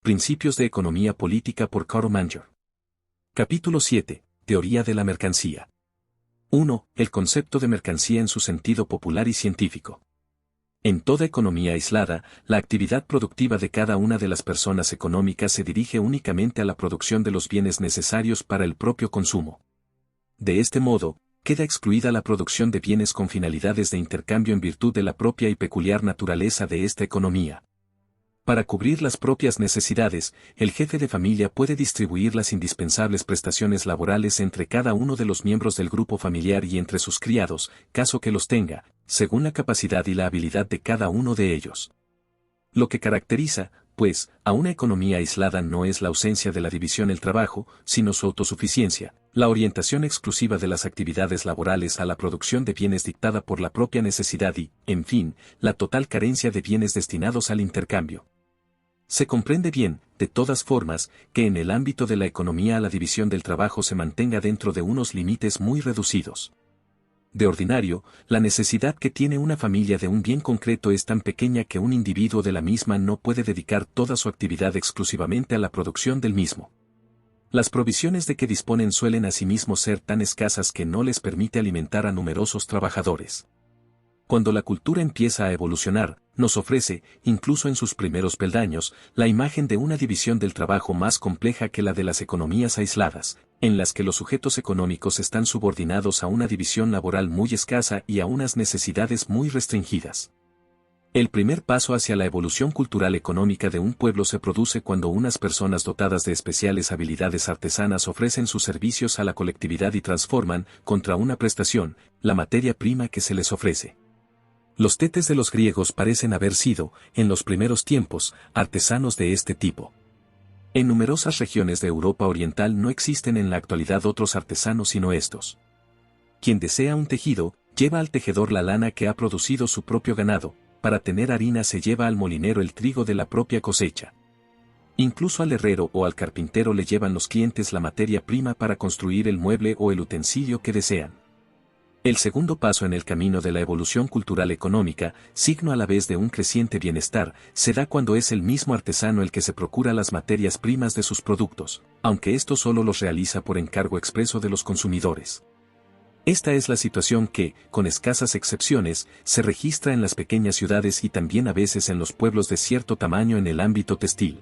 Principios de Economía Política por Carl Manger. Capítulo 7. Teoría de la mercancía. 1. El concepto de mercancía en su sentido popular y científico. En toda economía aislada, la actividad productiva de cada una de las personas económicas se dirige únicamente a la producción de los bienes necesarios para el propio consumo. De este modo, queda excluida la producción de bienes con finalidades de intercambio en virtud de la propia y peculiar naturaleza de esta economía. Para cubrir las propias necesidades, el jefe de familia puede distribuir las indispensables prestaciones laborales entre cada uno de los miembros del grupo familiar y entre sus criados, caso que los tenga, según la capacidad y la habilidad de cada uno de ellos. Lo que caracteriza, pues, a una economía aislada no es la ausencia de la división del trabajo, sino su autosuficiencia, la orientación exclusiva de las actividades laborales a la producción de bienes dictada por la propia necesidad y, en fin, la total carencia de bienes destinados al intercambio. Se comprende bien, de todas formas, que en el ámbito de la economía la división del trabajo se mantenga dentro de unos límites muy reducidos. De ordinario, la necesidad que tiene una familia de un bien concreto es tan pequeña que un individuo de la misma no puede dedicar toda su actividad exclusivamente a la producción del mismo. Las provisiones de que disponen suelen asimismo ser tan escasas que no les permite alimentar a numerosos trabajadores. Cuando la cultura empieza a evolucionar, nos ofrece, incluso en sus primeros peldaños, la imagen de una división del trabajo más compleja que la de las economías aisladas, en las que los sujetos económicos están subordinados a una división laboral muy escasa y a unas necesidades muy restringidas. El primer paso hacia la evolución cultural económica de un pueblo se produce cuando unas personas dotadas de especiales habilidades artesanas ofrecen sus servicios a la colectividad y transforman, contra una prestación, la materia prima que se les ofrece. Los tetes de los griegos parecen haber sido, en los primeros tiempos, artesanos de este tipo. En numerosas regiones de Europa Oriental no existen en la actualidad otros artesanos sino estos. Quien desea un tejido, lleva al tejedor la lana que ha producido su propio ganado, para tener harina se lleva al molinero el trigo de la propia cosecha. Incluso al herrero o al carpintero le llevan los clientes la materia prima para construir el mueble o el utensilio que desean. El segundo paso en el camino de la evolución cultural económica, signo a la vez de un creciente bienestar, se da cuando es el mismo artesano el que se procura las materias primas de sus productos, aunque esto solo los realiza por encargo expreso de los consumidores. Esta es la situación que, con escasas excepciones, se registra en las pequeñas ciudades y también a veces en los pueblos de cierto tamaño en el ámbito textil.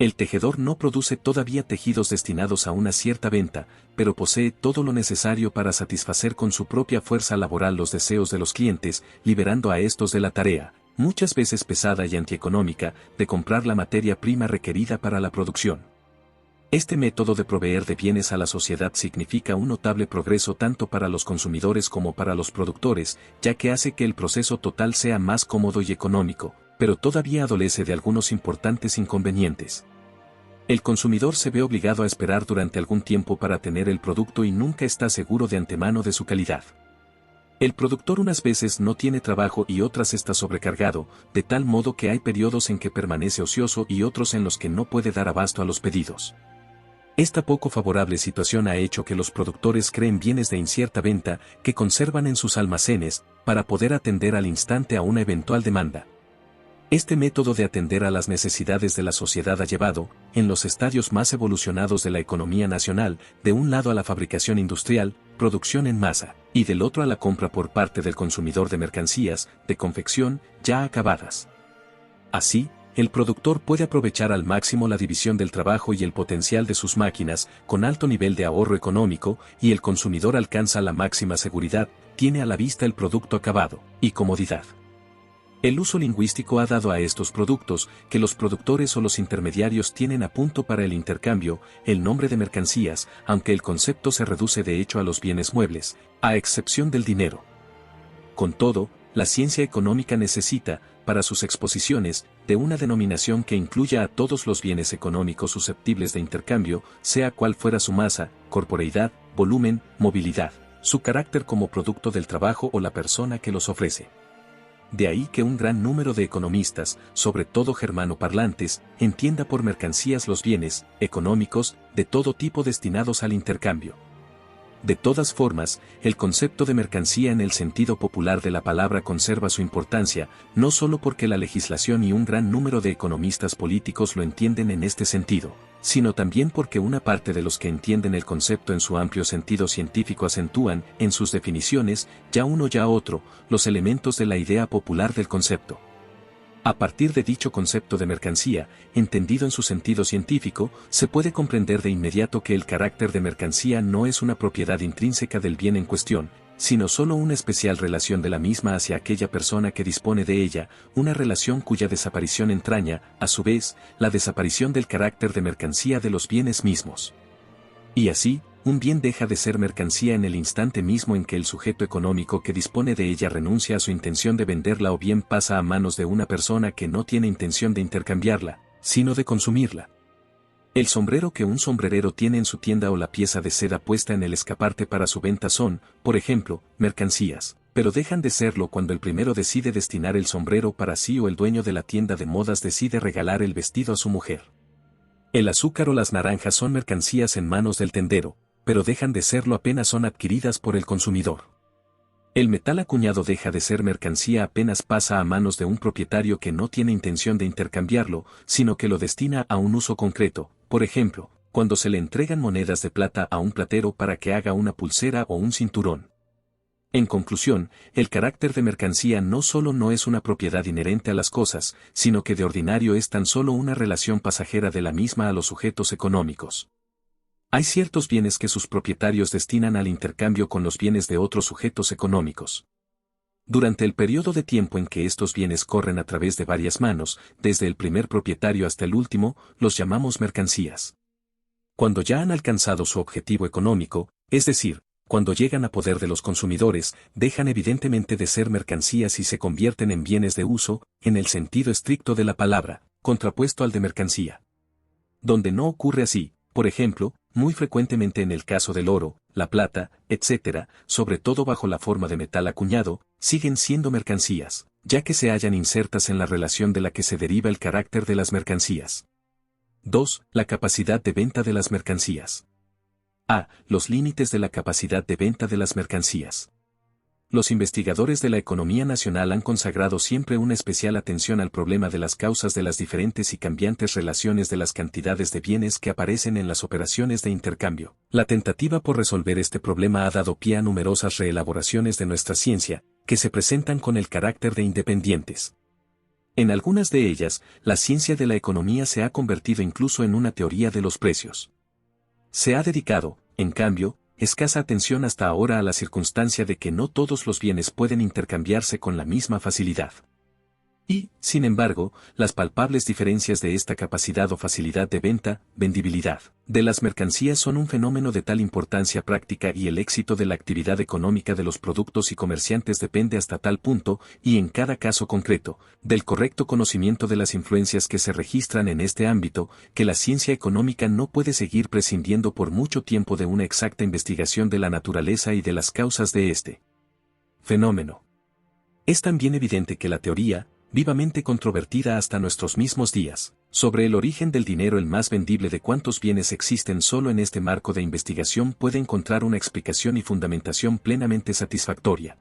El tejedor no produce todavía tejidos destinados a una cierta venta, pero posee todo lo necesario para satisfacer con su propia fuerza laboral los deseos de los clientes, liberando a estos de la tarea, muchas veces pesada y antieconómica, de comprar la materia prima requerida para la producción. Este método de proveer de bienes a la sociedad significa un notable progreso tanto para los consumidores como para los productores, ya que hace que el proceso total sea más cómodo y económico, pero todavía adolece de algunos importantes inconvenientes. El consumidor se ve obligado a esperar durante algún tiempo para tener el producto y nunca está seguro de antemano de su calidad. El productor unas veces no tiene trabajo y otras está sobrecargado, de tal modo que hay periodos en que permanece ocioso y otros en los que no puede dar abasto a los pedidos. Esta poco favorable situación ha hecho que los productores creen bienes de incierta venta que conservan en sus almacenes, para poder atender al instante a una eventual demanda. Este método de atender a las necesidades de la sociedad ha llevado, en los estadios más evolucionados de la economía nacional, de un lado a la fabricación industrial, producción en masa, y del otro a la compra por parte del consumidor de mercancías, de confección, ya acabadas. Así, el productor puede aprovechar al máximo la división del trabajo y el potencial de sus máquinas, con alto nivel de ahorro económico, y el consumidor alcanza la máxima seguridad, tiene a la vista el producto acabado, y comodidad. El uso lingüístico ha dado a estos productos, que los productores o los intermediarios tienen a punto para el intercambio, el nombre de mercancías, aunque el concepto se reduce de hecho a los bienes muebles, a excepción del dinero. Con todo, la ciencia económica necesita, para sus exposiciones, de una denominación que incluya a todos los bienes económicos susceptibles de intercambio, sea cual fuera su masa, corporeidad, volumen, movilidad, su carácter como producto del trabajo o la persona que los ofrece. De ahí que un gran número de economistas, sobre todo germanoparlantes, entienda por mercancías los bienes económicos de todo tipo destinados al intercambio. De todas formas, el concepto de mercancía en el sentido popular de la palabra conserva su importancia, no solo porque la legislación y un gran número de economistas políticos lo entienden en este sentido, sino también porque una parte de los que entienden el concepto en su amplio sentido científico acentúan, en sus definiciones, ya uno ya otro, los elementos de la idea popular del concepto. A partir de dicho concepto de mercancía, entendido en su sentido científico, se puede comprender de inmediato que el carácter de mercancía no es una propiedad intrínseca del bien en cuestión, sino solo una especial relación de la misma hacia aquella persona que dispone de ella, una relación cuya desaparición entraña, a su vez, la desaparición del carácter de mercancía de los bienes mismos. Y así, un bien deja de ser mercancía en el instante mismo en que el sujeto económico que dispone de ella renuncia a su intención de venderla o bien pasa a manos de una persona que no tiene intención de intercambiarla, sino de consumirla. El sombrero que un sombrerero tiene en su tienda o la pieza de seda puesta en el escaparate para su venta son, por ejemplo, mercancías, pero dejan de serlo cuando el primero decide destinar el sombrero para sí o el dueño de la tienda de modas decide regalar el vestido a su mujer. El azúcar o las naranjas son mercancías en manos del tendero, pero dejan de serlo apenas son adquiridas por el consumidor. El metal acuñado deja de ser mercancía apenas pasa a manos de un propietario que no tiene intención de intercambiarlo, sino que lo destina a un uso concreto, por ejemplo, cuando se le entregan monedas de plata a un platero para que haga una pulsera o un cinturón. En conclusión, el carácter de mercancía no solo no es una propiedad inherente a las cosas, sino que de ordinario es tan solo una relación pasajera de la misma a los sujetos económicos. Hay ciertos bienes que sus propietarios destinan al intercambio con los bienes de otros sujetos económicos. Durante el periodo de tiempo en que estos bienes corren a través de varias manos, desde el primer propietario hasta el último, los llamamos mercancías. Cuando ya han alcanzado su objetivo económico, es decir, cuando llegan a poder de los consumidores, dejan evidentemente de ser mercancías y se convierten en bienes de uso, en el sentido estricto de la palabra, contrapuesto al de mercancía. Donde no ocurre así, por ejemplo, muy frecuentemente en el caso del oro, la plata, etc., sobre todo bajo la forma de metal acuñado, siguen siendo mercancías, ya que se hallan insertas en la relación de la que se deriva el carácter de las mercancías. 2. La capacidad de venta de las mercancías. A. Los límites de la capacidad de venta de las mercancías. Los investigadores de la economía nacional han consagrado siempre una especial atención al problema de las causas de las diferentes y cambiantes relaciones de las cantidades de bienes que aparecen en las operaciones de intercambio. La tentativa por resolver este problema ha dado pie a numerosas reelaboraciones de nuestra ciencia, que se presentan con el carácter de independientes. En algunas de ellas, la ciencia de la economía se ha convertido incluso en una teoría de los precios. Se ha dedicado, en cambio, escasa atención hasta ahora a la circunstancia de que no todos los bienes pueden intercambiarse con la misma facilidad. Y, sin embargo, las palpables diferencias de esta capacidad o facilidad de venta, vendibilidad, de las mercancías son un fenómeno de tal importancia práctica y el éxito de la actividad económica de los productos y comerciantes depende hasta tal punto, y en cada caso concreto, del correcto conocimiento de las influencias que se registran en este ámbito, que la ciencia económica no puede seguir prescindiendo por mucho tiempo de una exacta investigación de la naturaleza y de las causas de este fenómeno. Es también evidente que la teoría, vivamente controvertida hasta nuestros mismos días, sobre el origen del dinero el más vendible de cuántos bienes existen solo en este marco de investigación puede encontrar una explicación y fundamentación plenamente satisfactoria.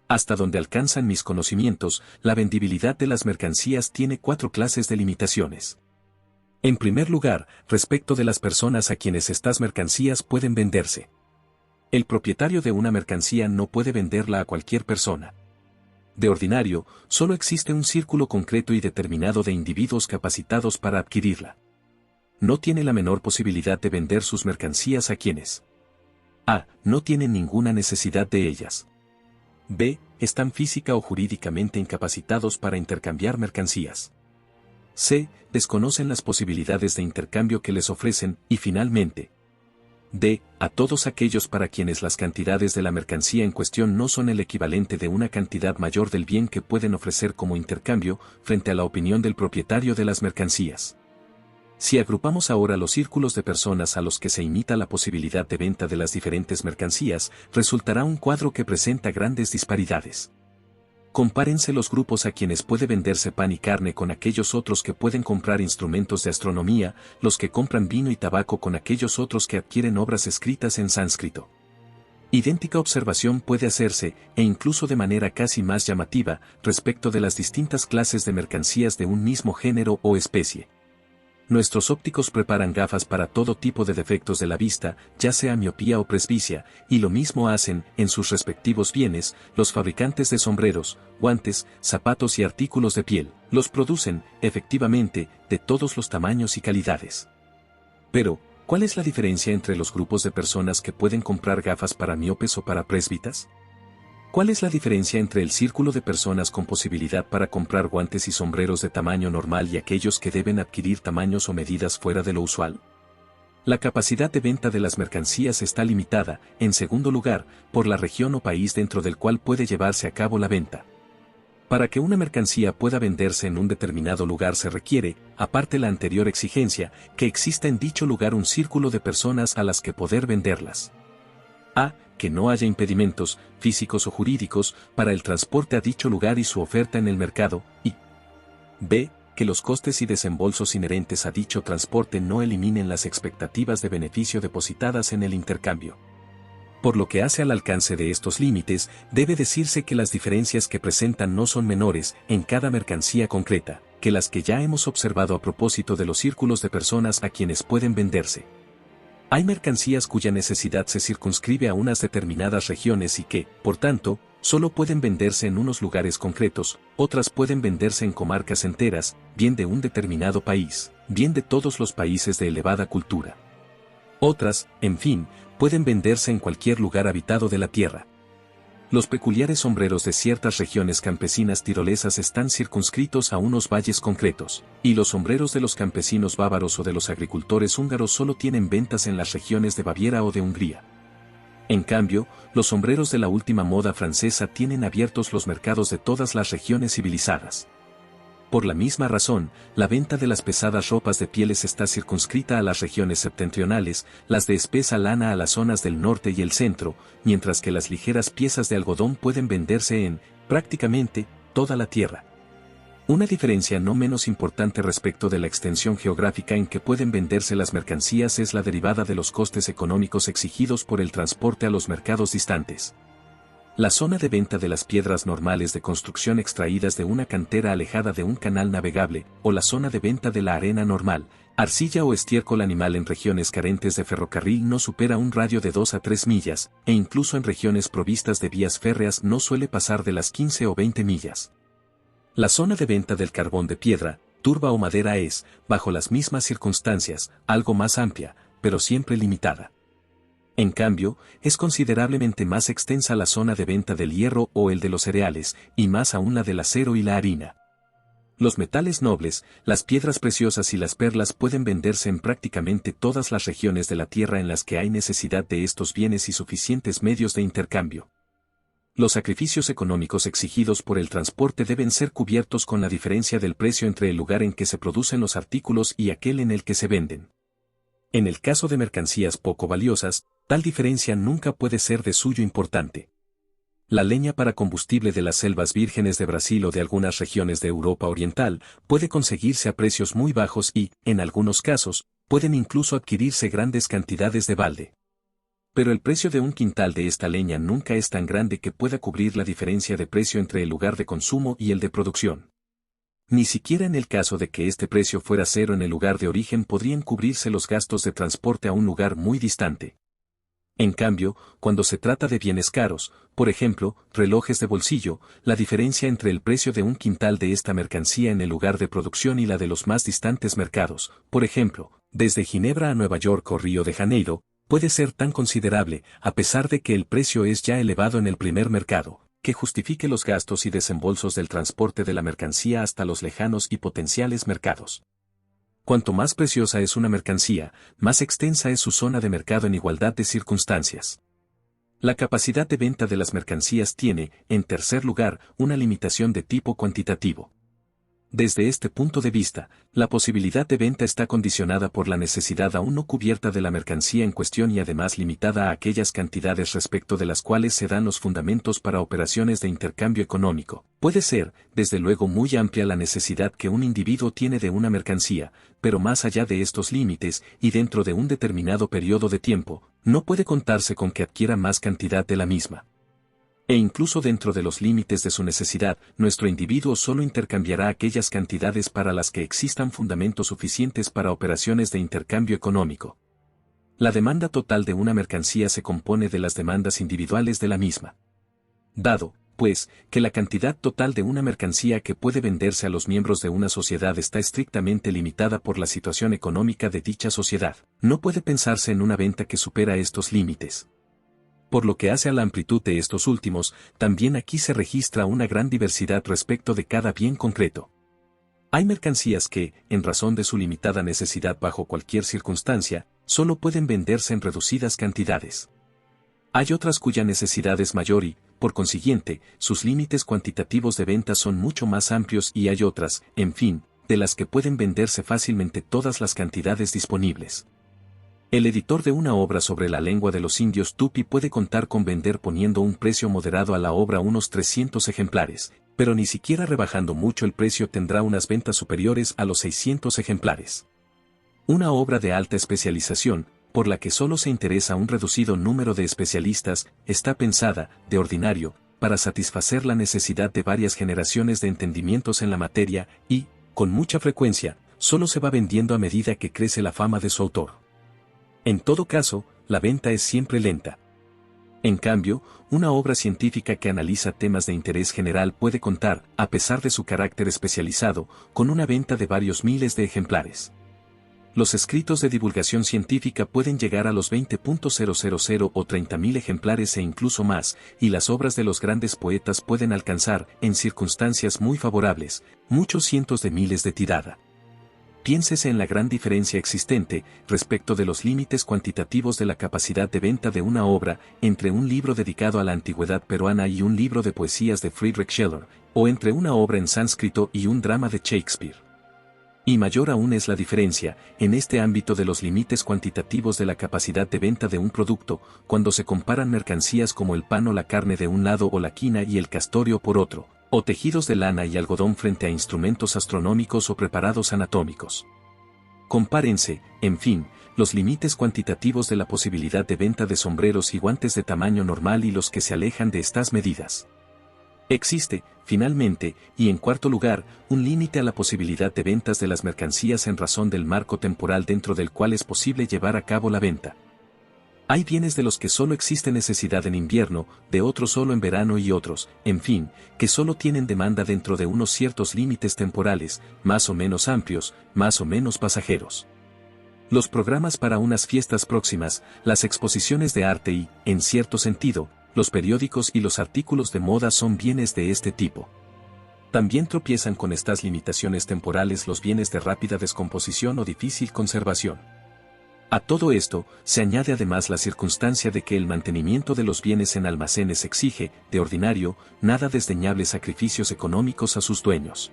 Hasta donde alcanzan mis conocimientos, la vendibilidad de las mercancías tiene 4 clases de limitaciones. En primer lugar, respecto de las personas a quienes estas mercancías pueden venderse. El propietario de una mercancía no puede venderla a cualquier persona. De ordinario, solo existe un círculo concreto y determinado de individuos capacitados para adquirirla. No tiene la menor posibilidad de vender sus mercancías a quienes a. No tienen ninguna necesidad de ellas. B. Están física o jurídicamente incapacitados para intercambiar mercancías. C. Desconocen las posibilidades de intercambio que les ofrecen, y finalmente, D. A todos aquellos para quienes las cantidades de la mercancía en cuestión no son el equivalente de una cantidad mayor del bien que pueden ofrecer como intercambio, frente a la opinión del propietario de las mercancías. Si agrupamos ahora los círculos de personas a los que se imita la posibilidad de venta de las diferentes mercancías, resultará un cuadro que presenta grandes disparidades. Compárense los grupos a quienes puede venderse pan y carne con aquellos otros que pueden comprar instrumentos de astronomía, los que compran vino y tabaco con aquellos otros que adquieren obras escritas en sánscrito. Idéntica observación puede hacerse, e incluso de manera casi más llamativa, respecto de las distintas clases de mercancías de un mismo género o especie. Nuestros ópticos preparan gafas para todo tipo de defectos de la vista, ya sea miopía o presbicia, y lo mismo hacen, en sus respectivos bienes, los fabricantes de sombreros, guantes, zapatos y artículos de piel. Los producen, efectivamente, de todos los tamaños y calidades. Pero, ¿cuál es la diferencia entre los grupos de personas que pueden comprar gafas para miopes o para presbitas? ¿Cuál es la diferencia entre el círculo de personas con posibilidad para comprar guantes y sombreros de tamaño normal y aquellos que deben adquirir tamaños o medidas fuera de lo usual? La capacidad de venta de las mercancías está limitada, en segundo lugar, por la región o país dentro del cual puede llevarse a cabo la venta. Para que una mercancía pueda venderse en un determinado lugar se requiere, aparte la anterior exigencia, que exista en dicho lugar un círculo de personas a las que poder venderlas. A. Que no haya impedimentos, físicos o jurídicos, para el transporte a dicho lugar y su oferta en el mercado, y B. Que los costes y desembolsos inherentes a dicho transporte no eliminen las expectativas de beneficio depositadas en el intercambio. Por lo que hace al alcance de estos límites, debe decirse que las diferencias que presentan no son menores, en cada mercancía concreta, que las que ya hemos observado a propósito de los círculos de personas a quienes pueden venderse. Hay mercancías cuya necesidad se circunscribe a unas determinadas regiones y que, por tanto, solo pueden venderse en unos lugares concretos, otras pueden venderse en comarcas enteras, bien de un determinado país, bien de todos los países de elevada cultura. Otras, en fin, pueden venderse en cualquier lugar habitado de la tierra. Los peculiares sombreros de ciertas regiones campesinas tirolesas están circunscritos a unos valles concretos, y los sombreros de los campesinos bávaros o de los agricultores húngaros solo tienen ventas en las regiones de Baviera o de Hungría. En cambio, los sombreros de la última moda francesa tienen abiertos los mercados de todas las regiones civilizadas. Por la misma razón, la venta de las pesadas ropas de pieles está circunscrita a las regiones septentrionales, las de espesa lana a las zonas del norte y el centro, mientras que las ligeras piezas de algodón pueden venderse en, prácticamente, toda la tierra. Una diferencia no menos importante respecto de la extensión geográfica en que pueden venderse las mercancías es la derivada de los costes económicos exigidos por el transporte a los mercados distantes. La zona de venta de las piedras normales de construcción extraídas de una cantera alejada de un canal navegable, o la zona de venta de la arena normal, arcilla o estiércol animal en regiones carentes de ferrocarril no supera un radio de 2 a 3 millas, e incluso en regiones provistas de vías férreas no suele pasar de las 15 o 20 millas. La zona de venta del carbón de piedra, turba o madera es, bajo las mismas circunstancias, algo más amplia, pero siempre limitada. En cambio, es considerablemente más extensa la zona de venta del hierro o el de los cereales, y más aún la del acero y la harina. Los metales nobles, las piedras preciosas y las perlas pueden venderse en prácticamente todas las regiones de la tierra en las que hay necesidad de estos bienes y suficientes medios de intercambio. Los sacrificios económicos exigidos por el transporte deben ser cubiertos con la diferencia del precio entre el lugar en que se producen los artículos y aquel en el que se venden. En el caso de mercancías poco valiosas, tal diferencia nunca puede ser de suyo importante. La leña para combustible de las selvas vírgenes de Brasil o de algunas regiones de Europa Oriental puede conseguirse a precios muy bajos y, en algunos casos, pueden incluso adquirirse grandes cantidades de balde. Pero el precio de un quintal de esta leña nunca es tan grande que pueda cubrir la diferencia de precio entre el lugar de consumo y el de producción. Ni siquiera en el caso de que este precio fuera cero en el lugar de origen podrían cubrirse los gastos de transporte a un lugar muy distante. En cambio, cuando se trata de bienes caros, por ejemplo, relojes de bolsillo, la diferencia entre el precio de un quintal de esta mercancía en el lugar de producción y la de los más distantes mercados, por ejemplo, desde Ginebra a Nueva York o Río de Janeiro, puede ser tan considerable, a pesar de que el precio es ya elevado en el primer mercado, que justifique los gastos y desembolsos del transporte de la mercancía hasta los lejanos y potenciales mercados. Cuanto más preciosa es una mercancía, más extensa es su zona de mercado en igualdad de circunstancias. La capacidad de venta de las mercancías tiene, en tercer lugar, una limitación de tipo cuantitativo. Desde este punto de vista, la posibilidad de venta está condicionada por la necesidad aún no cubierta de la mercancía en cuestión y además limitada a aquellas cantidades respecto de las cuales se dan los fundamentos para operaciones de intercambio económico. Puede ser, desde luego, muy amplia la necesidad que un individuo tiene de una mercancía, pero más allá de estos límites y dentro de un determinado periodo de tiempo, no puede contarse con que adquiera más cantidad de la misma. E incluso dentro de los límites de su necesidad, nuestro individuo solo intercambiará aquellas cantidades para las que existan fundamentos suficientes para operaciones de intercambio económico. La demanda total de una mercancía se compone de las demandas individuales de la misma. Dado, pues, que la cantidad total de una mercancía que puede venderse a los miembros de una sociedad está estrictamente limitada por la situación económica de dicha sociedad, no puede pensarse en una venta que supera estos límites. Por lo que hace a la amplitud de estos últimos, también aquí se registra una gran diversidad respecto de cada bien concreto. Hay mercancías que, en razón de su limitada necesidad bajo cualquier circunstancia, solo pueden venderse en reducidas cantidades. Hay otras cuya necesidad es mayor y, por consiguiente, sus límites cuantitativos de venta son mucho más amplios y hay otras, en fin, de las que pueden venderse fácilmente todas las cantidades disponibles. El editor de una obra sobre la lengua de los indios Tupi puede contar con vender poniendo un precio moderado a la obra unos 300 ejemplares, pero ni siquiera rebajando mucho el precio tendrá unas ventas superiores a los 600 ejemplares. Una obra de alta especialización, por la que solo se interesa un reducido número de especialistas, está pensada, de ordinario, para satisfacer la necesidad de varias generaciones de entendimientos en la materia y, con mucha frecuencia, solo se va vendiendo a medida que crece la fama de su autor. En todo caso, la venta es siempre lenta. En cambio, una obra científica que analiza temas de interés general puede contar, a pesar de su carácter especializado, con una venta de varios miles de ejemplares. Los escritos de divulgación científica pueden llegar a los 20.000 o 30.000 ejemplares e incluso más, y las obras de los grandes poetas pueden alcanzar, en circunstancias muy favorables, muchos cientos de miles de tirada. Piénsese en la gran diferencia existente, respecto de los límites cuantitativos de la capacidad de venta de una obra, entre un libro dedicado a la antigüedad peruana y un libro de poesías de Friedrich Schiller, o entre una obra en sánscrito y un drama de Shakespeare. Y mayor aún es la diferencia, en este ámbito de los límites cuantitativos de la capacidad de venta de un producto, cuando se comparan mercancías como el pan o la carne de un lado o la quina y el castorio por otro, o tejidos de lana y algodón frente a instrumentos astronómicos o preparados anatómicos. Compárense, en fin, los límites cuantitativos de la posibilidad de venta de sombreros y guantes de tamaño normal y los que se alejan de estas medidas. Existe, finalmente, y en cuarto lugar, un límite a la posibilidad de ventas de las mercancías en razón del marco temporal dentro del cual es posible llevar a cabo la venta. Hay bienes de los que solo existe necesidad en invierno, de otros solo en verano y otros, en fin, que solo tienen demanda dentro de unos ciertos límites temporales, más o menos amplios, más o menos pasajeros. Los programas para unas fiestas próximas, las exposiciones de arte y, en cierto sentido, los periódicos y los artículos de moda son bienes de este tipo. También tropiezan con estas limitaciones temporales los bienes de rápida descomposición o difícil conservación. A todo esto, se añade además la circunstancia de que el mantenimiento de los bienes en almacenes exige, de ordinario, nada desdeñables sacrificios económicos a sus dueños.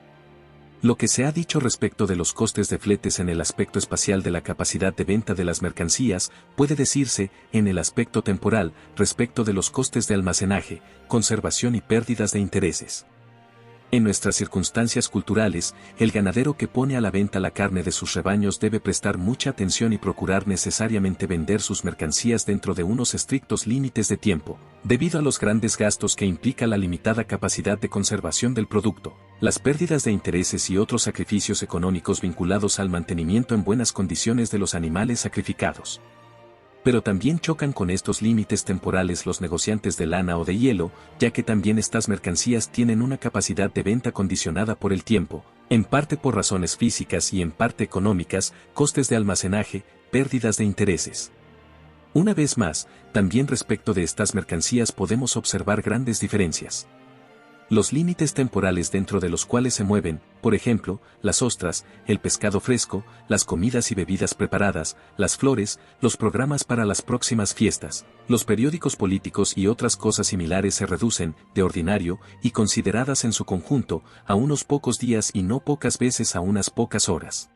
Lo que se ha dicho respecto de los costes de fletes en el aspecto espacial de la capacidad de venta de las mercancías, puede decirse, en el aspecto temporal, respecto de los costes de almacenaje, conservación y pérdidas de intereses. En nuestras circunstancias culturales, el ganadero que pone a la venta la carne de sus rebaños debe prestar mucha atención y procurar necesariamente vender sus mercancías dentro de unos estrictos límites de tiempo, debido a los grandes gastos que implica la limitada capacidad de conservación del producto, las pérdidas de intereses y otros sacrificios económicos vinculados al mantenimiento en buenas condiciones de los animales sacrificados. Pero también chocan con estos límites temporales los negociantes de lana o de hielo, ya que también estas mercancías tienen una capacidad de venta condicionada por el tiempo, en parte por razones físicas y en parte económicas, costes de almacenaje, pérdidas de intereses. Una vez más, también respecto de estas mercancías podemos observar grandes diferencias. Los límites temporales dentro de los cuales se mueven, por ejemplo, las ostras, el pescado fresco, las comidas y bebidas preparadas, las flores, los programas para las próximas fiestas, los periódicos políticos y otras cosas similares se reducen, de ordinario, y consideradas en su conjunto, a unos pocos días y no pocas veces a unas pocas horas.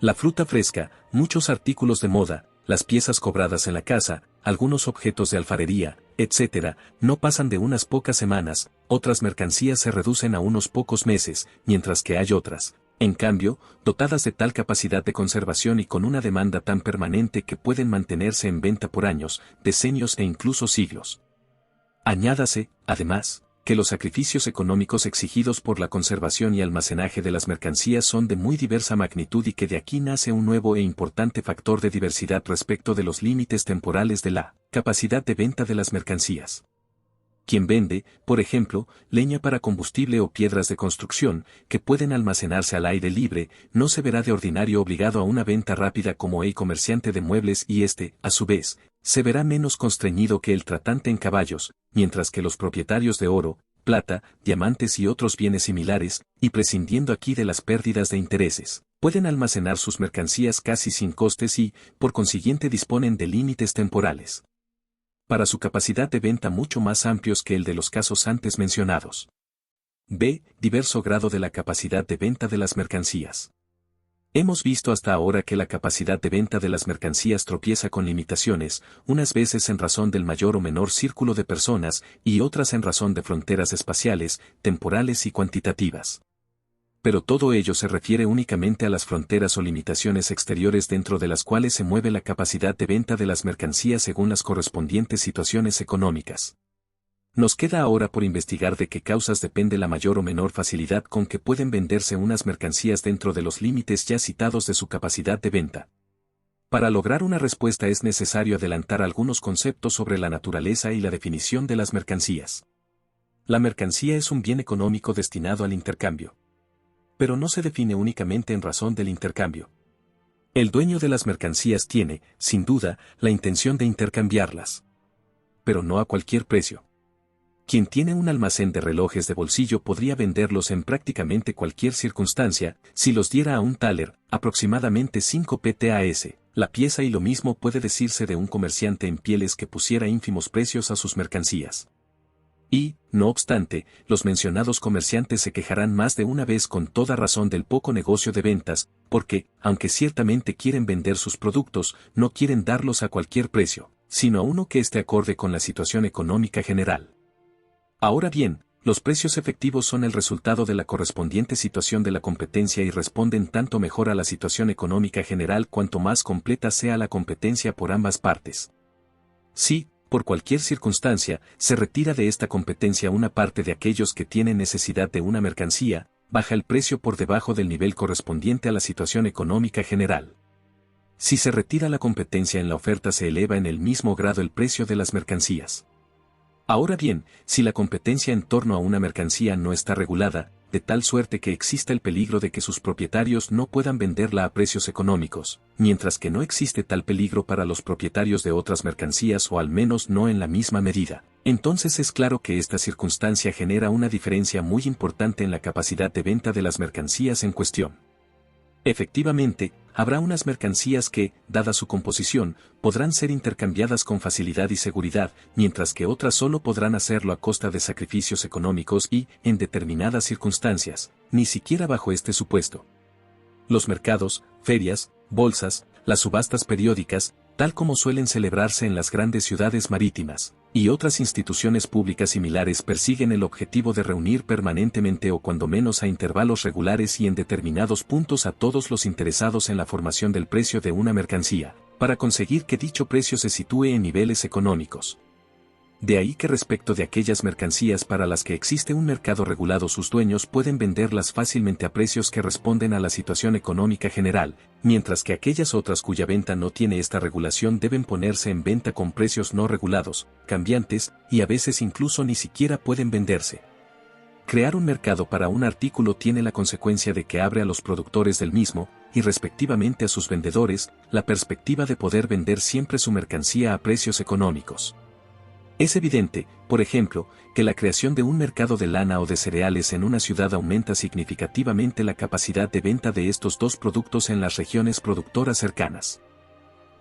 La fruta fresca, muchos artículos de moda, las piezas cobradas en la casa, algunos objetos de alfarería, etc., no pasan de unas pocas semanas, otras mercancías se reducen a unos pocos meses, mientras que hay otras, en cambio, dotadas de tal capacidad de conservación y con una demanda tan permanente que pueden mantenerse en venta por años, decenios e incluso siglos. Añádase, además, que los sacrificios económicos exigidos por la conservación y almacenaje de las mercancías son de muy diversa magnitud y que de aquí nace un nuevo e importante factor de diversidad respecto de los límites temporales de la capacidad de venta de las mercancías. Quien vende, por ejemplo, leña para combustible o piedras de construcción, que pueden almacenarse al aire libre, no se verá de ordinario obligado a una venta rápida como el comerciante de muebles y a su vez, se verá menos constreñido que el tratante en caballos, mientras que los propietarios de oro, plata, diamantes y otros bienes similares, y prescindiendo aquí de las pérdidas de intereses, pueden almacenar sus mercancías casi sin costes y, por consiguiente, disponen de límites temporales para su capacidad de venta mucho más amplios que el de los casos antes mencionados. B. Diverso grado de la capacidad de venta de las mercancías. Hemos visto hasta ahora que la capacidad de venta de las mercancías tropieza con limitaciones, unas veces en razón del mayor o menor círculo de personas y otras en razón de fronteras espaciales, temporales y cuantitativas. Pero todo ello se refiere únicamente a las fronteras o limitaciones exteriores dentro de las cuales se mueve la capacidad de venta de las mercancías según las correspondientes situaciones económicas. Nos queda ahora por investigar de qué causas depende la mayor o menor facilidad con que pueden venderse unas mercancías dentro de los límites ya citados de su capacidad de venta. Para lograr una respuesta es necesario adelantar algunos conceptos sobre la naturaleza y la definición de las mercancías. La mercancía es un bien económico destinado al intercambio. Pero no se define únicamente en razón del intercambio. El dueño de las mercancías tiene, sin duda, la intención de intercambiarlas. Pero no a cualquier precio. Quien tiene un almacén de relojes de bolsillo podría venderlos en prácticamente cualquier circunstancia, si los diera a un taler, aproximadamente 5 ptas, la pieza, y lo mismo puede decirse de un comerciante en pieles que pusiera ínfimos precios a sus mercancías. Y, no obstante, los mencionados comerciantes se quejarán más de una vez con toda razón del poco negocio de ventas, porque, aunque ciertamente quieren vender sus productos, no quieren darlos a cualquier precio, sino a uno que esté acorde con la situación económica general. Ahora bien, los precios efectivos son el resultado de la correspondiente situación de la competencia y responden tanto mejor a la situación económica general cuanto más completa sea la competencia por ambas partes. Sí, por cualquier circunstancia, se retira de esta competencia una parte de aquellos que tienen necesidad de una mercancía, baja el precio por debajo del nivel correspondiente a la situación económica general. Si se retira la competencia en la oferta, se eleva en el mismo grado el precio de las mercancías. Ahora bien, si la competencia en torno a una mercancía no está regulada, de tal suerte que exista el peligro de que sus propietarios no puedan venderla a precios económicos, mientras que no existe tal peligro para los propietarios de otras mercancías o al menos no en la misma medida, entonces es claro que esta circunstancia genera una diferencia muy importante en la capacidad de venta de las mercancías en cuestión. Efectivamente, habrá unas mercancías que, dada su composición, podrán ser intercambiadas con facilidad y seguridad, mientras que otras solo podrán hacerlo a costa de sacrificios económicos y, en determinadas circunstancias, ni siquiera bajo este supuesto. Los mercados, ferias, bolsas, las subastas periódicas, tal como suelen celebrarse en las grandes ciudades marítimas, y otras instituciones públicas similares persiguen el objetivo de reunir permanentemente o cuando menos a intervalos regulares y en determinados puntos a todos los interesados en la formación del precio de una mercancía, para conseguir que dicho precio se sitúe en niveles económicos. De ahí que respecto de aquellas mercancías para las que existe un mercado regulado, sus dueños pueden venderlas fácilmente a precios que responden a la situación económica general, mientras que aquellas otras cuya venta no tiene esta regulación deben ponerse en venta con precios no regulados, cambiantes, y a veces incluso ni siquiera pueden venderse. Crear un mercado para un artículo tiene la consecuencia de que abre a los productores del mismo, y respectivamente a sus vendedores, la perspectiva de poder vender siempre su mercancía a precios económicos. Es evidente, por ejemplo, que la creación de un mercado de lana o de cereales en una ciudad aumenta significativamente la capacidad de venta de estos dos productos en las regiones productoras cercanas.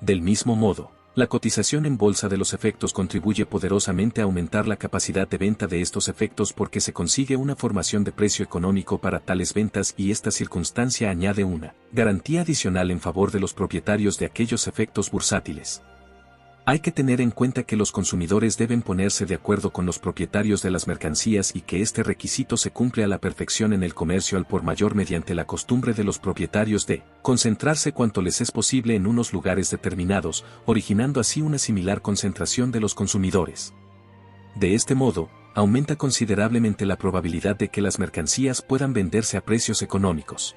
Del mismo modo, la cotización en bolsa de los efectos contribuye poderosamente a aumentar la capacidad de venta de estos efectos porque se consigue una formación de precio económico para tales ventas y esta circunstancia añade una garantía adicional en favor de los propietarios de aquellos efectos bursátiles. Hay que tener en cuenta que los consumidores deben ponerse de acuerdo con los propietarios de las mercancías y que este requisito se cumple a la perfección en el comercio al por mayor mediante la costumbre de los propietarios de concentrarse cuanto les es posible en unos lugares determinados, originando así una similar concentración de los consumidores. De este modo, aumenta considerablemente la probabilidad de que las mercancías puedan venderse a precios económicos.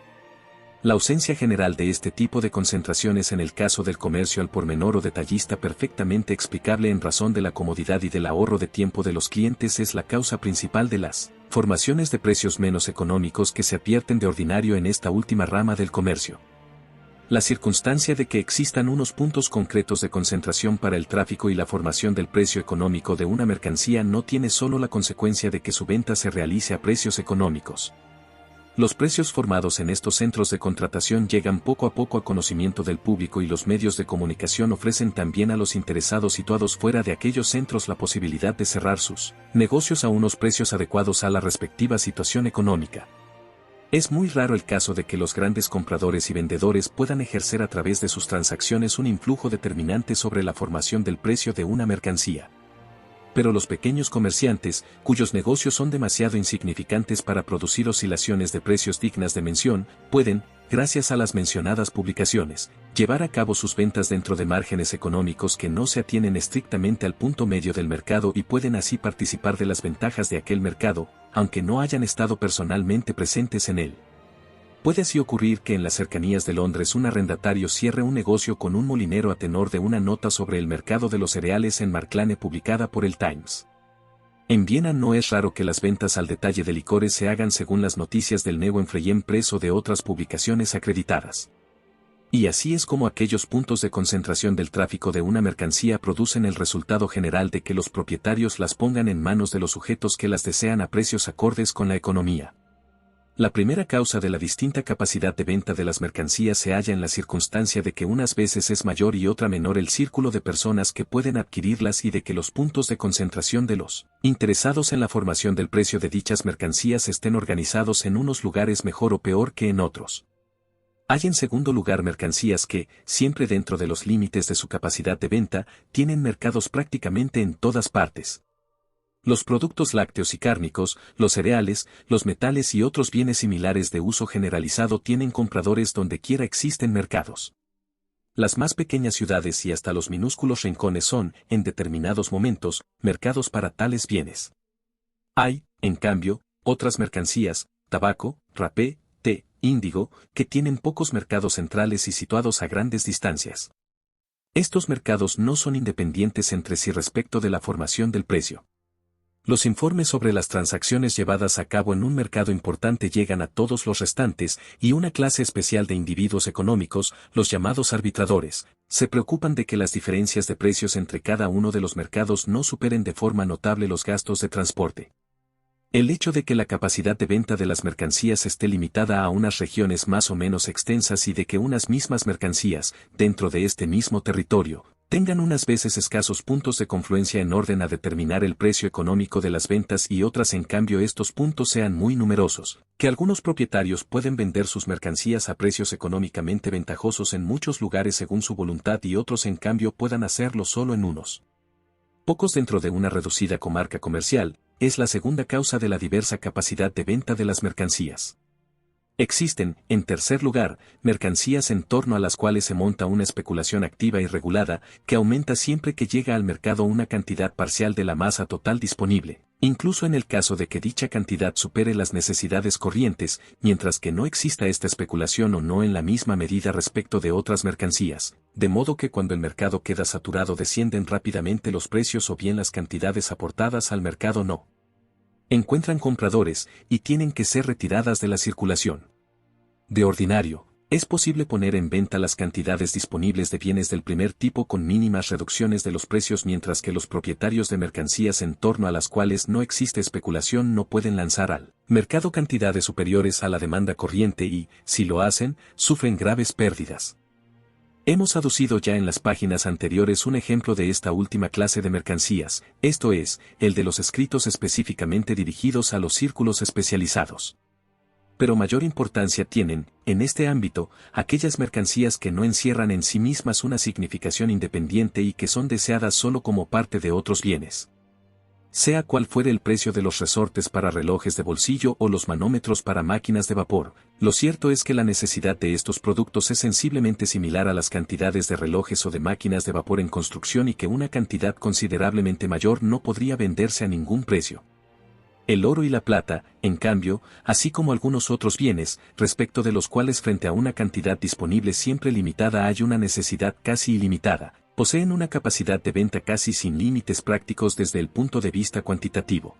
La ausencia general de este tipo de concentraciones en el caso del comercio al por menor o detallista perfectamente explicable en razón de la comodidad y del ahorro de tiempo de los clientes es la causa principal de las formaciones de precios menos económicos que se advierten de ordinario en esta última rama del comercio. La circunstancia de que existan unos puntos concretos de concentración para el tráfico y la formación del precio económico de una mercancía no tiene solo la consecuencia de que su venta se realice a precios económicos. Los precios formados en estos centros de contratación llegan poco a poco a conocimiento del público y los medios de comunicación ofrecen también a los interesados situados fuera de aquellos centros la posibilidad de cerrar sus negocios a unos precios adecuados a la respectiva situación económica. Es muy raro el caso de que los grandes compradores y vendedores puedan ejercer a través de sus transacciones un influjo determinante sobre la formación del precio de una mercancía. Pero los pequeños comerciantes, cuyos negocios son demasiado insignificantes para producir oscilaciones de precios dignas de mención, pueden, gracias a las mencionadas publicaciones, llevar a cabo sus ventas dentro de márgenes económicos que no se atienen estrictamente al punto medio del mercado y pueden así participar de las ventajas de aquel mercado, aunque no hayan estado personalmente presentes en él. Puede así ocurrir que en las cercanías de Londres un arrendatario cierre un negocio con un molinero a tenor de una nota sobre el mercado de los cereales en Marklane publicada por el Times. En Viena no es raro que las ventas al detalle de licores se hagan según las noticias del Neuen Freien Press o de otras publicaciones acreditadas. Y así es como aquellos puntos de concentración del tráfico de una mercancía producen el resultado general de que los propietarios las pongan en manos de los sujetos que las desean a precios acordes con la economía. La primera causa de la distinta capacidad de venta de las mercancías se halla en la circunstancia de que unas veces es mayor y otra menor el círculo de personas que pueden adquirirlas y de que los puntos de concentración de los interesados en la formación del precio de dichas mercancías estén organizados en unos lugares mejor o peor que en otros. Hay en segundo lugar mercancías que, siempre dentro de los límites de su capacidad de venta, tienen mercados prácticamente en todas partes. Los productos lácteos y cárnicos, los cereales, los metales y otros bienes similares de uso generalizado tienen compradores donde quiera existen mercados. Las más pequeñas ciudades y hasta los minúsculos rincones son, en determinados momentos, mercados para tales bienes. Hay, en cambio, otras mercancías, tabaco, rapé, té, índigo, que tienen pocos mercados centrales y situados a grandes distancias. Estos mercados no son independientes entre sí respecto de la formación del precio. Los informes sobre las transacciones llevadas a cabo en un mercado importante llegan a todos los restantes, y una clase especial de individuos económicos, los llamados arbitradores, se preocupan de que las diferencias de precios entre cada uno de los mercados no superen de forma notable los gastos de transporte. El hecho de que la capacidad de venta de las mercancías esté limitada a unas regiones más o menos extensas y de que unas mismas mercancías, dentro de este mismo territorio, tengan unas veces escasos puntos de confluencia en orden a determinar el precio económico de las ventas y otras en cambio estos puntos sean muy numerosos, que algunos propietarios pueden vender sus mercancías a precios económicamente ventajosos en muchos lugares según su voluntad y otros en cambio puedan hacerlo solo en unos pocos dentro de una reducida comarca comercial, es la segunda causa de la diversa capacidad de venta de las mercancías. Existen, en tercer lugar, mercancías en torno a las cuales se monta una especulación activa y regulada, que aumenta siempre que llega al mercado una cantidad parcial de la masa total disponible, incluso en el caso de que dicha cantidad supere las necesidades corrientes, mientras que no exista esta especulación o no en la misma medida respecto de otras mercancías, de modo que cuando el mercado queda saturado descienden rápidamente los precios o bien las cantidades aportadas al mercado no encuentran compradores y tienen que ser retiradas de la circulación. De ordinario, Es posible poner en venta las cantidades disponibles de bienes del primer tipo con mínimas reducciones de los precios, mientras que los propietarios de mercancías en torno a las cuales no existe especulación no pueden lanzar al mercado cantidades superiores a la demanda corriente y, si lo hacen, sufren graves pérdidas. Hemos aducido ya en las páginas anteriores un ejemplo de esta última clase de mercancías, esto es, el de los escritos específicamente dirigidos a los círculos especializados. Pero mayor importancia tienen, en este ámbito, aquellas mercancías que no encierran en sí mismas una significación independiente y que son deseadas solo como parte de otros bienes. Sea cual fuere el precio de los resortes para relojes de bolsillo o los manómetros para máquinas de vapor, lo cierto es que la necesidad de estos productos es sensiblemente similar a las cantidades de relojes o de máquinas de vapor en construcción y que una cantidad considerablemente mayor no podría venderse a ningún precio. El oro y la plata, en cambio, así como algunos otros bienes, respecto de los cuales frente a una cantidad disponible siempre limitada hay una necesidad casi ilimitada, poseen una capacidad de venta casi sin límites prácticos desde el punto de vista cuantitativo.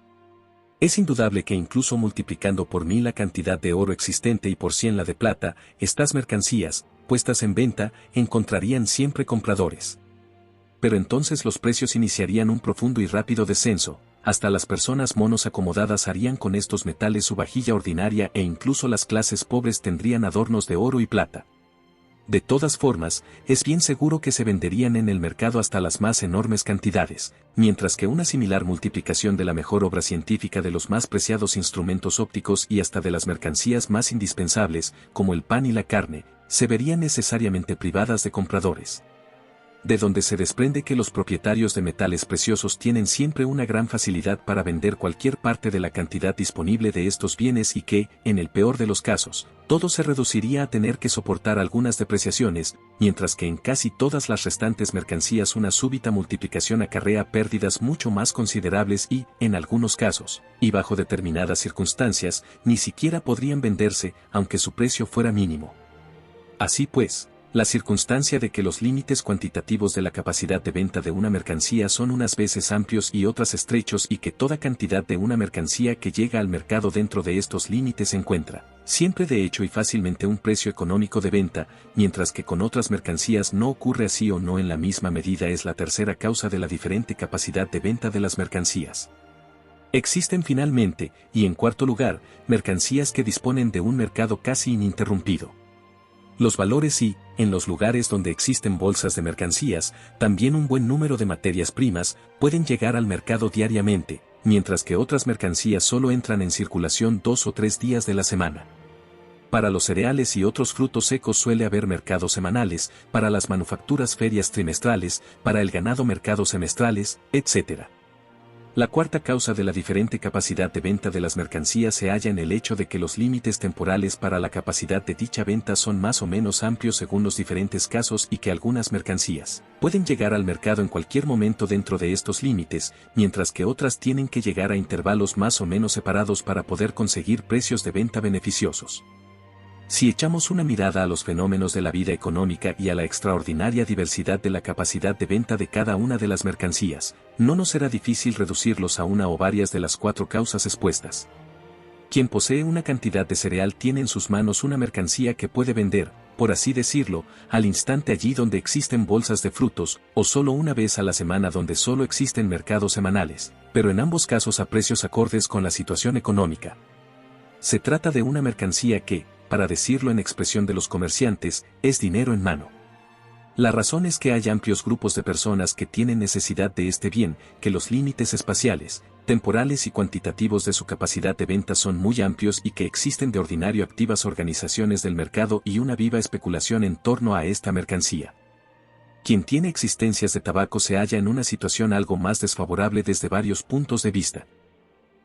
Es indudable que incluso multiplicando por 1000 la cantidad de oro existente y por 100 la de plata, estas mercancías, puestas en venta, encontrarían siempre compradores. Pero entonces los precios iniciarían un profundo y rápido descenso, hasta las personas monos acomodadas harían con estos metales su vajilla ordinaria e incluso las clases pobres tendrían adornos de oro y plata. De todas formas, es bien seguro que se venderían en el mercado hasta las más enormes cantidades, mientras que una similar multiplicación de la mejor obra científica, de los más preciados instrumentos ópticos y hasta de las mercancías más indispensables, como el pan y la carne, se verían necesariamente privadas de compradores. De donde se desprende que los propietarios de metales preciosos tienen siempre una gran facilidad para vender cualquier parte de la cantidad disponible de estos bienes y que, en el peor de los casos, todo se reduciría a tener que soportar algunas depreciaciones, mientras que en casi todas las restantes mercancías una súbita multiplicación acarrea pérdidas mucho más considerables y, en algunos casos, y bajo determinadas circunstancias, ni siquiera podrían venderse, aunque su precio fuera mínimo. Así pues, la circunstancia de que los límites cuantitativos de la capacidad de venta de una mercancía son unas veces amplios y otras estrechos y que toda cantidad de una mercancía que llega al mercado dentro de estos límites encuentra, siempre de hecho y fácilmente un precio económico de venta, mientras que con otras mercancías no ocurre así o no en la misma medida, es la tercera causa de la diferente capacidad de venta de las mercancías. Existen finalmente, y en cuarto lugar, mercancías que disponen de un mercado casi ininterrumpido. Los valores y, en los lugares donde existen bolsas de mercancías, también un buen número de materias primas, pueden llegar al mercado diariamente, mientras que otras mercancías solo entran en circulación 2 o 3 días de la semana. Para los cereales y otros frutos secos suele haber mercados semanales, para las manufacturas ferias trimestrales, para el ganado mercados semestrales, etc. La cuarta causa de la diferente capacidad de venta de las mercancías se halla en el hecho de que los límites temporales para la capacidad de dicha venta son más o menos amplios según los diferentes casos y que algunas mercancías pueden llegar al mercado en cualquier momento dentro de estos límites, mientras que otras tienen que llegar a intervalos más o menos separados para poder conseguir precios de venta beneficiosos. Si echamos una mirada a los fenómenos de la vida económica y a la extraordinaria diversidad de la capacidad de venta de cada una de las mercancías, no nos será difícil reducirlos a una o varias de las 4 causas expuestas. Quien posee una cantidad de cereal tiene en sus manos una mercancía que puede vender, por así decirlo, al instante allí donde existen bolsas de frutos, o solo una vez a la semana donde solo existen mercados semanales, pero en ambos casos a precios acordes con la situación económica. Se trata de una mercancía que, para decirlo en expresión de los comerciantes, es dinero en mano. La razón es que hay amplios grupos de personas que tienen necesidad de este bien, que los límites espaciales, temporales y cuantitativos de su capacidad de venta son muy amplios y que existen de ordinario activas organizaciones del mercado y una viva especulación en torno a esta mercancía. Quien tiene existencias de tabaco se halla en una situación algo más desfavorable desde varios puntos de vista.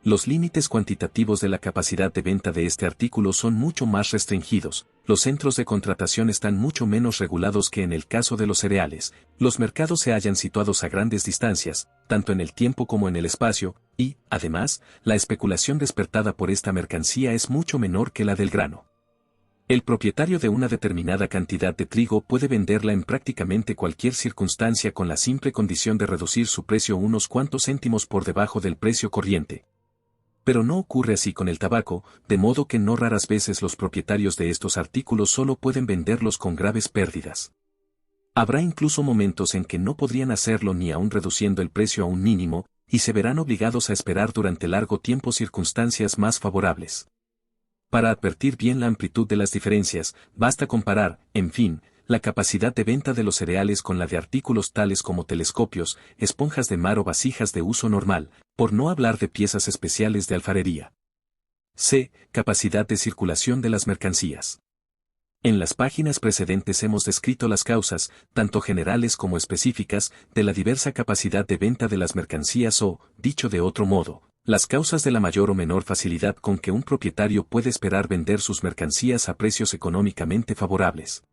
Los límites cuantitativos de la capacidad de venta de este artículo son mucho más restringidos, los centros de contratación están mucho menos regulados que en el caso de los cereales, los mercados se hallan situados a grandes distancias, tanto en el tiempo como en el espacio, y, además, la especulación despertada por esta mercancía es mucho menor que la del grano. El propietario de una determinada cantidad de trigo puede venderla en prácticamente cualquier circunstancia con la simple condición de reducir su precio unos cuantos céntimos por debajo del precio corriente. Pero no ocurre así con el tabaco, de modo que no raras veces los propietarios de estos artículos solo pueden venderlos con graves pérdidas. Habrá incluso momentos en que no podrían hacerlo ni aun reduciendo el precio a un mínimo, y se verán obligados a esperar durante largo tiempo circunstancias más favorables. Para advertir bien la amplitud de las diferencias, basta comparar, en fin, la capacidad de venta de los cereales con la de artículos tales como telescopios, esponjas de mar o vasijas de uso normal, por no hablar de piezas especiales de alfarería. C. Capacidad de circulación de las mercancías. En las páginas precedentes hemos descrito las causas, tanto generales como específicas, de la diversa capacidad de venta de las mercancías o, dicho de otro modo, las causas de la mayor o menor facilidad con que un propietario puede esperar vender sus mercancías a precios económicamente favorables.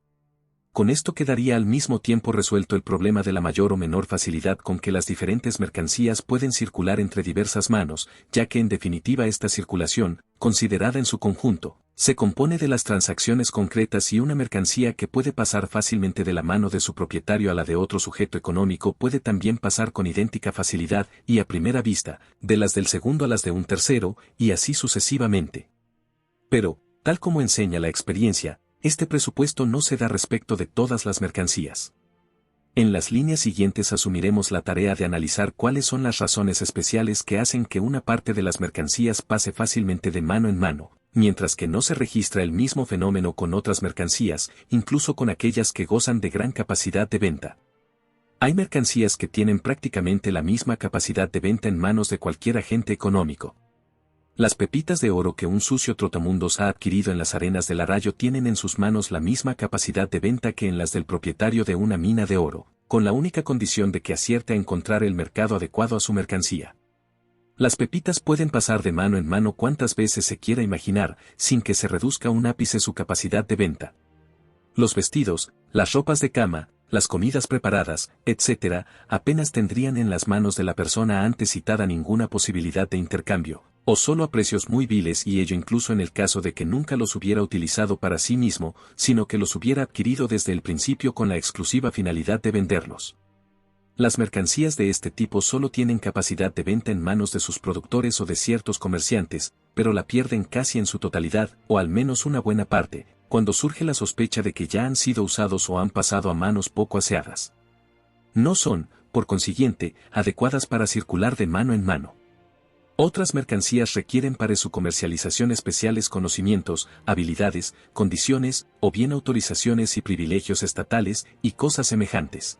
Con esto quedaría al mismo tiempo resuelto el problema de la mayor o menor facilidad con que las diferentes mercancías pueden circular entre diversas manos, ya que en definitiva esta circulación, considerada en su conjunto, se compone de las transacciones concretas y una mercancía que puede pasar fácilmente de la mano de su propietario a la de otro sujeto económico puede también pasar con idéntica facilidad y a primera vista, de las del segundo a las de un tercero, y así sucesivamente. Pero, tal como enseña la experiencia, este presupuesto no se da respecto de todas las mercancías. En las líneas siguientes asumiremos la tarea de analizar cuáles son las razones especiales que hacen que una parte de las mercancías pase fácilmente de mano en mano, mientras que no se registra el mismo fenómeno con otras mercancías, incluso con aquellas que gozan de gran capacidad de venta. Hay mercancías que tienen prácticamente la misma capacidad de venta en manos de cualquier agente económico. Las pepitas de oro que un sucio trotamundos ha adquirido en las arenas del Arrayo tienen en sus manos la misma capacidad de venta que en las del propietario de una mina de oro, con la única condición de que acierte a encontrar el mercado adecuado a su mercancía. Las pepitas pueden pasar de mano en mano cuantas veces se quiera imaginar, sin que se reduzca un ápice su capacidad de venta. Los vestidos, las ropas de cama, las comidas preparadas, etc., apenas tendrían en las manos de la persona antes citada ninguna posibilidad de intercambio, o solo a precios muy viles, y ello incluso en el caso de que nunca los hubiera utilizado para sí mismo, sino que los hubiera adquirido desde el principio con la exclusiva finalidad de venderlos. Las mercancías de este tipo solo tienen capacidad de venta en manos de sus productores o de ciertos comerciantes, pero la pierden casi en su totalidad, o al menos una buena parte, cuando surge la sospecha de que ya han sido usados o han pasado a manos poco aseadas. No son, por consiguiente, adecuadas para circular de mano en mano. Otras mercancías requieren para su comercialización especiales conocimientos, habilidades, condiciones, o bien autorizaciones y privilegios estatales, y cosas semejantes.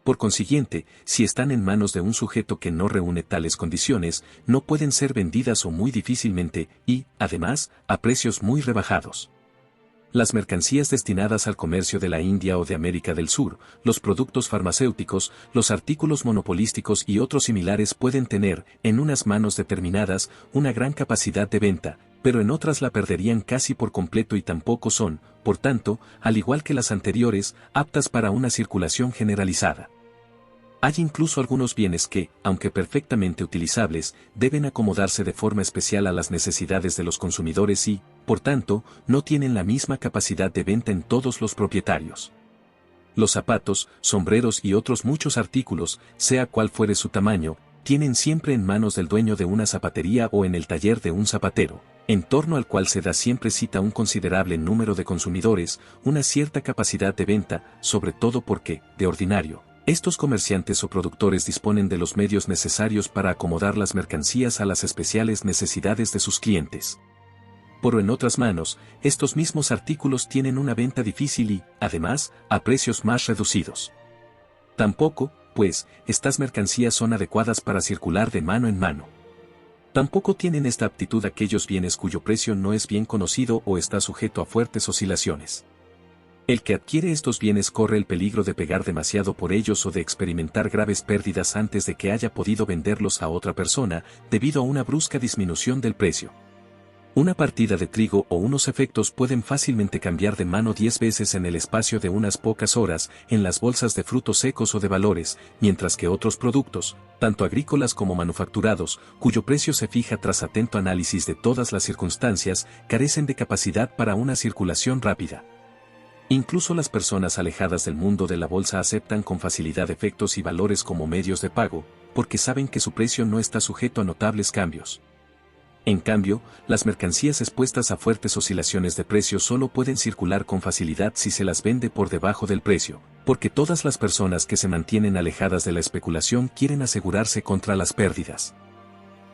Por consiguiente, si están en manos de un sujeto que no reúne tales condiciones, no pueden ser vendidas o muy difícilmente, y, además, a precios muy rebajados. Las mercancías destinadas al comercio de la India o de América del Sur, los productos farmacéuticos, los artículos monopolísticos y otros similares pueden tener, en unas manos determinadas, una gran capacidad de venta, pero en otras la perderían casi por completo y tampoco son, por tanto, al igual que las anteriores, aptas para una circulación generalizada. Hay incluso algunos bienes que, aunque perfectamente utilizables, deben acomodarse de forma especial a las necesidades de los consumidores y, por tanto, no tienen la misma capacidad de venta en todos los propietarios. Los zapatos, sombreros y otros muchos artículos, sea cual fuere su tamaño, tienen siempre en manos del dueño de una zapatería o en el taller de un zapatero, en torno al cual se da siempre cita un considerable número de consumidores, una cierta capacidad de venta, sobre todo porque, de ordinario, estos comerciantes o productores disponen de los medios necesarios para acomodar las mercancías a las especiales necesidades de sus clientes. Pero en otras manos, estos mismos artículos tienen una venta difícil y, además, a precios más reducidos. Tampoco, pues, estas mercancías son adecuadas para circular de mano en mano. Tampoco tienen esta aptitud aquellos bienes cuyo precio no es bien conocido o está sujeto a fuertes oscilaciones. El que adquiere estos bienes corre el peligro de pegar demasiado por ellos o de experimentar graves pérdidas antes de que haya podido venderlos a otra persona, debido a una brusca disminución del precio. Una partida de trigo o unos efectos pueden fácilmente cambiar de mano 10 veces en el espacio de unas pocas horas en las bolsas de frutos secos o de valores, mientras que otros productos, tanto agrícolas como manufacturados, cuyo precio se fija tras atento análisis de todas las circunstancias, carecen de capacidad para una circulación rápida. Incluso las personas alejadas del mundo de la bolsa aceptan con facilidad efectos y valores como medios de pago, porque saben que su precio no está sujeto a notables cambios. En cambio, las mercancías expuestas a fuertes oscilaciones de precio solo pueden circular con facilidad si se las vende por debajo del precio, porque todas las personas que se mantienen alejadas de la especulación quieren asegurarse contra las pérdidas.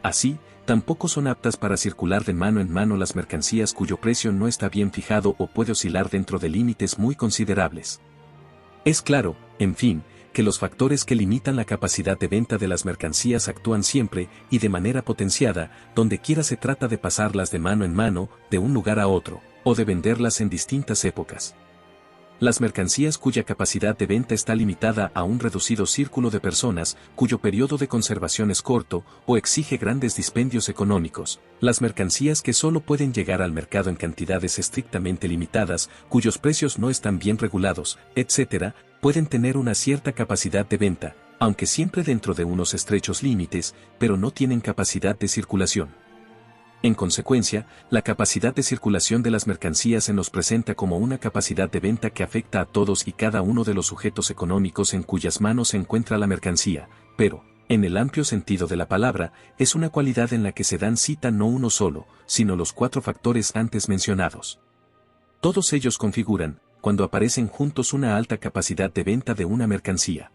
Así, tampoco son aptas para circular de mano en mano las mercancías cuyo precio no está bien fijado o puede oscilar dentro de límites muy considerables. Es claro, en fin, que los factores que limitan la capacidad de venta de las mercancías actúan siempre y de manera potenciada, donde quiera se trata de pasarlas de mano en mano, de un lugar a otro, o de venderlas en distintas épocas. Las mercancías cuya capacidad de venta está limitada a un reducido círculo de personas, cuyo periodo de conservación es corto, o exige grandes dispendios económicos, las mercancías que solo pueden llegar al mercado en cantidades estrictamente limitadas, cuyos precios no están bien regulados, etc., pueden tener una cierta capacidad de venta, aunque siempre dentro de unos estrechos límites, pero no tienen capacidad de circulación. En consecuencia, la capacidad de circulación de las mercancías se nos presenta como una capacidad de venta que afecta a todos y cada uno de los sujetos económicos en cuyas manos se encuentra la mercancía, pero, en el amplio sentido de la palabra, es una cualidad en la que se dan cita no uno solo, sino los 4 factores antes mencionados. Todos ellos configuran, cuando aparecen juntos, una alta capacidad de venta de una mercancía.